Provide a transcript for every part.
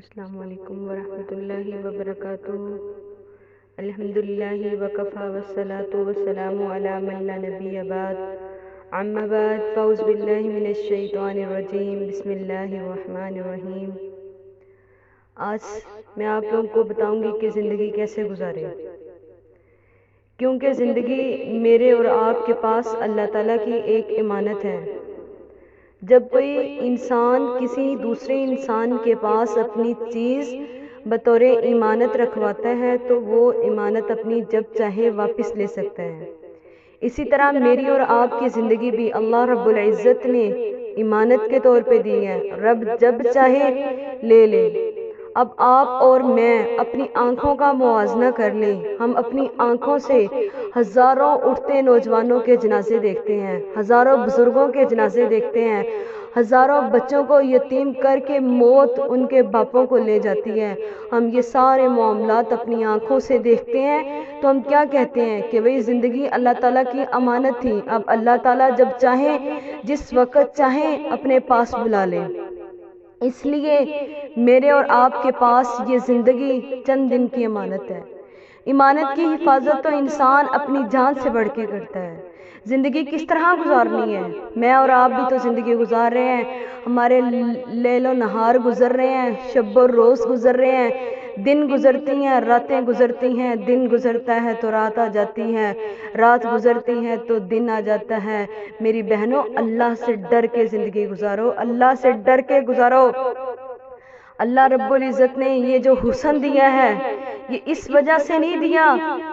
السلام علیکم ورحمۃ اللہ وبرکاتہ۔ الحمدللہ وکفی والصلاة والسلام علی من لا نبی بعد، اما بعد فاعوذ باللہ من الشیطان الرجیم، بسم اللہ الرحمن الرحیم۔ آج میں آپ لوگوں کو بتاؤں گی کہ زندگی کیسے گزارے، کیونکہ زندگی میرے اور آپ کے پاس اللہ تعالیٰ کی ایک امانت ہے۔ جب کوئی انسان کسی دوسرے انسان کے پاس اپنی چیز بطور امانت رکھواتا ہے تو وہ امانت اپنی جب چاہے واپس لے سکتا ہے۔ اسی طرح میری اور آپ کی زندگی بھی اللہ رب العزت نے امانت کے طور پہ دی ہے، رب جب چاہے لے لے۔ اب آپ اور میں اپنی آنکھوں کا موازنہ کر لیں، ہم اپنی آنکھوں سے ہزاروں اٹھتے نوجوانوں کے جنازے دیکھتے ہیں، ہزاروں بزرگوں کے جنازے دیکھتے ہیں، ہزاروں بچوں کو یتیم کر کے موت ان کے باپوں کو لے جاتی ہے۔ ہم یہ سارے معاملات اپنی آنکھوں سے دیکھتے ہیں تو ہم کیا کہتے ہیں کہ وہی زندگی اللہ تعالیٰ کی امانت تھی، اب اللہ تعالیٰ جب چاہیں جس وقت چاہیں اپنے پاس بلا لیں۔ اس لیے میرے اور آپ کے پاس یہ زندگی چند دن کی امانت ہے۔ امانت کی حفاظت تو انسان اپنی جان سے بڑھ کے کرتا ہے۔ زندگی کس طرح گزارنی ہے، میں اور آپ بھی تو زندگی گزار رہے ہیں، ہمارے لیل و نہار گزر رہے ہیں، شب و روز گزر رہے ہیں، دن گزرتی ہیں، راتیں گزرتی ہیں، دن گزرتا ہے تو رات آ جاتی ہے، رات گزرتی ہے تو دن آ جاتا ہے۔ میری بہنوں، اللہ سے ڈر کے زندگی گزارو، اللہ سے ڈر کے گزارو۔ اللہ رب العزت نے یہ جو حسن دیا ہے یہ اس وجہ سے نہیں دیا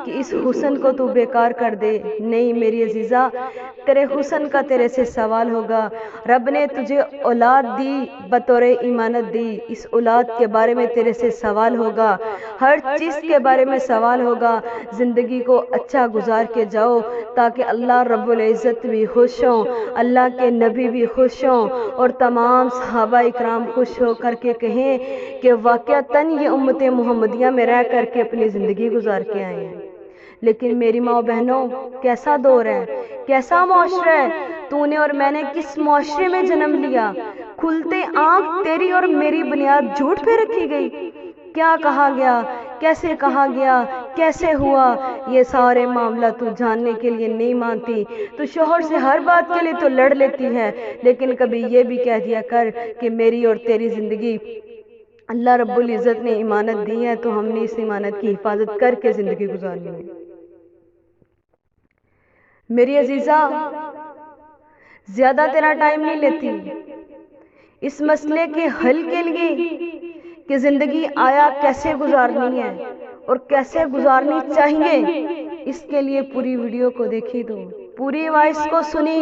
کہ اس حسن کو تو بیکار کر دے، نہیں میری عزیزہ، تیرے حسن کا تیرے سے سوال ہوگا۔ رب نے تجھے اولاد دی، بطور امانت دی، اس اولاد کے بارے میں تیرے سے سوال ہوگا، ہر چیز کے بارے میں سوال ہوگا۔ زندگی کو اچھا گزار کے جاؤ تاکہ اللہ رب العزت بھی خوش ہوں، اللہ کے نبی بھی خوش ہوں اور تمام صحابہ اکرام خوش ہو کر کے کہیں کہ واقعتاً یہ امت محمدیہ میں رہ کر کے اپنی زندگی گزار کے آئے ہیں۔ لیکن میری ماں بہنوں، کیسا دور ہے، کیسا معاشرہ ہے، تو نے اور میں نے کس معاشرے میں جنم لیا؟ کھلتے آنکھ تیری اور میری بنیاد جھوٹ پہ رکھی گئی۔ کیا کہا گیا، کیسے کہا گیا، کیسے ہوا، یہ سارے معاملہ تو جاننے کے لیے نہیں مانتی۔ تو شوہر سے ہر بات کے لیے تو لڑ لیتی ہے، لیکن کبھی یہ بھی کہہ دیا کر کہ میری اور تیری زندگی اللہ رب العزت نے امانت دی ہے تو ہم نے اس امانت کی حفاظت کر کے زندگی گزارنی ہے۔ میری عزیزہ، زیادہ تیرا ٹائم نہیں لیتی اس مسئلے کے حل کے لیے کہ زندگی آیا کیسے گزارنی ہے اور کیسے گزارنی چاہیے۔ اس کے لیے پوری ویڈیو کو دیکھی تو پوری وائس کو سنی،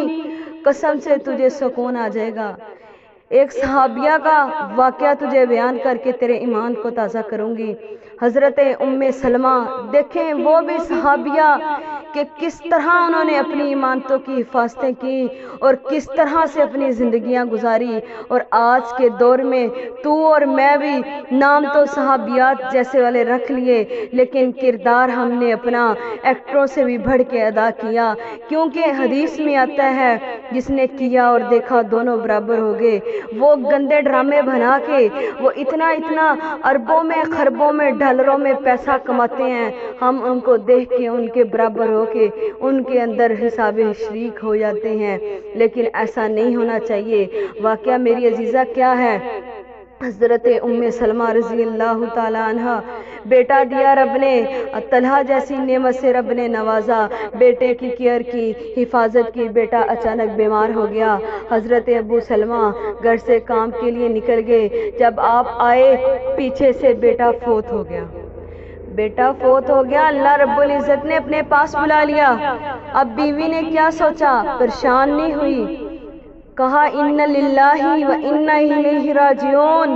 قسم سے تجھے سکون آ جائے گا۔ ایک صحابیہ کا واقعہ تجھے بیان کر کے تیرے ایمان کو تازہ کروں گی۔ حضرت ام سلمہ، دیکھیں وہ بھی صحابیہ کہ کس طرح انہوں نے اپنی ایمانتوں کی حفاظتیں کی اور کس طرح سے اپنی زندگیاں گزاری۔ اور آج کے دور میں تو اور میں بھی نام تو صحابیات جیسے والے رکھ لیے، لیکن کردار ہم نے اپنا ایکٹروں سے بھی بڑھ کے ادا کیا، کیونکہ حدیث میں آتا ہے جس نے کیا اور دیکھا دونوں برابر ہو گئے۔ وہ گندے ڈرامے بنا کے وہ اتنا اربوں میں خربوں میں ڈالروں میں پیسہ کماتے ہیں، ہم ان کو دیکھ کے ان کے برابر ہو کے ان کے اندر حساب شریک ہو جاتے ہیں، لیکن ایسا نہیں ہونا چاہیے۔ واقعہ میری عزیزہ کیا ہے؟ حضرت ام سلمہ رضی اللہ تعالی عنہ، بیٹا دیا رب نے، طلحہ جیسی نعمت سے رب نے نوازا، بیٹے کی کیئر کی، حفاظت کی، بیٹا اچانک بیمار ہو گیا۔ حضرت ابو سلمہ گھر سے کام کے لیے نکل گئے، جب آپ آئے پیچھے سے بیٹا فوت ہو گیا۔ بیٹا فوت ہو گیا، اللہ رب العزت نے اپنے پاس بلا لیا۔ اب بیوی نے کیا سوچا؟ پریشان نہیں ہوئی، کہا اِنَّ لِلَّهِ وَإِنَّا إِلَيْهِ راجعون،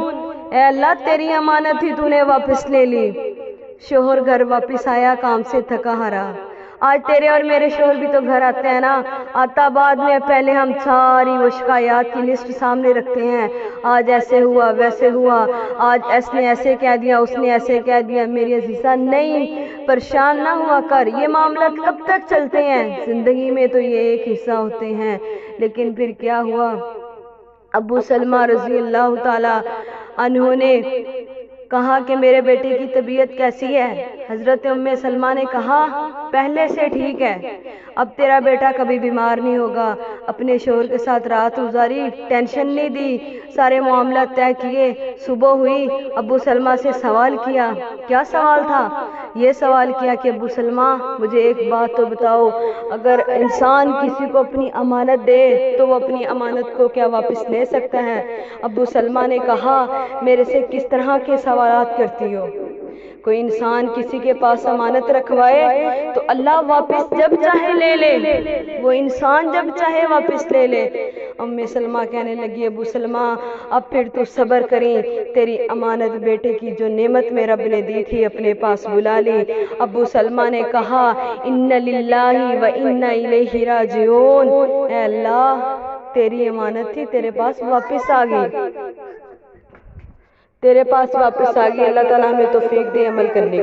اے اللہ تیری امانت ہی تو نے واپس لے لی۔ شوہر گھر واپس آیا کام سے تھکا ہارا۔ آج تیرے اور میرے شوہر بھی تو گھر آتے ہیں نا، آتا بعد میں پہلے ہم ساری وہ شکایات کی لسٹ سامنے رکھتے ہیں، آج ایسے ہوا ویسے ہوا، آج اس نے ایسے کہہ دیا اس نے ایسے کہہ دیا۔ میری عزیزہ نہیں، پریشان نہ ہوا کر، یہ معاملات کب تک چلتے ہیں؟ زندگی میں تو یہ ایک حصہ ہوتے ہیں۔ لیکن پھر کیا ہوا؟ ابو سلمہ رضی اللہ تعالی عنہ نے کہا کہ میرے بیٹے کی طبیعت کیسی ہے؟ حضرت ام سلمہ نے کہا پہلے سے ٹھیک ہے، اب تیرا بیٹا کبھی بیمار نہیں ہوگا۔ اپنے شوہر کے ساتھ رات گزاری، ٹینشن نہیں دی، سارے معاملات طے کیے۔ صبح ہوئی، ابو سلمہ سے سوال کیا۔ کیا سوال تھا؟ یہ سوال کیا کہ ابو سلمہ مجھے ایک بات تو بتاؤ، اگر انسان کسی کو اپنی امانت دے تو وہ اپنی امانت کو کیا واپس لے سکتا ہے؟ ابو سلمہ نے کہا میرے سے کس طرح کے سوالات کرتی ہو؟ کوئی انسان کسی کے پاس امانت رکھوائے تو اللہ واپس جب چاہے لے لے، وہ انسان جب چاہے واپس لے لے۔ ام سلمہ کہنے لگی ابو سلمہ اب پھر تو صبر کریں، تیری امانت بیٹے کی جو نعمت میں رب نے دی تھی اپنے پاس بلا لی۔ ابو سلمہ نے کہا ان للہ و انا الیہ راجعون، اے اللہ تیری امانت تھی تیرے پاس واپس آ گئی، تیرے پاس واپس آ گئی۔ اللہ تعالیٰ ہمیں توفیق دے عمل کرنے کی۔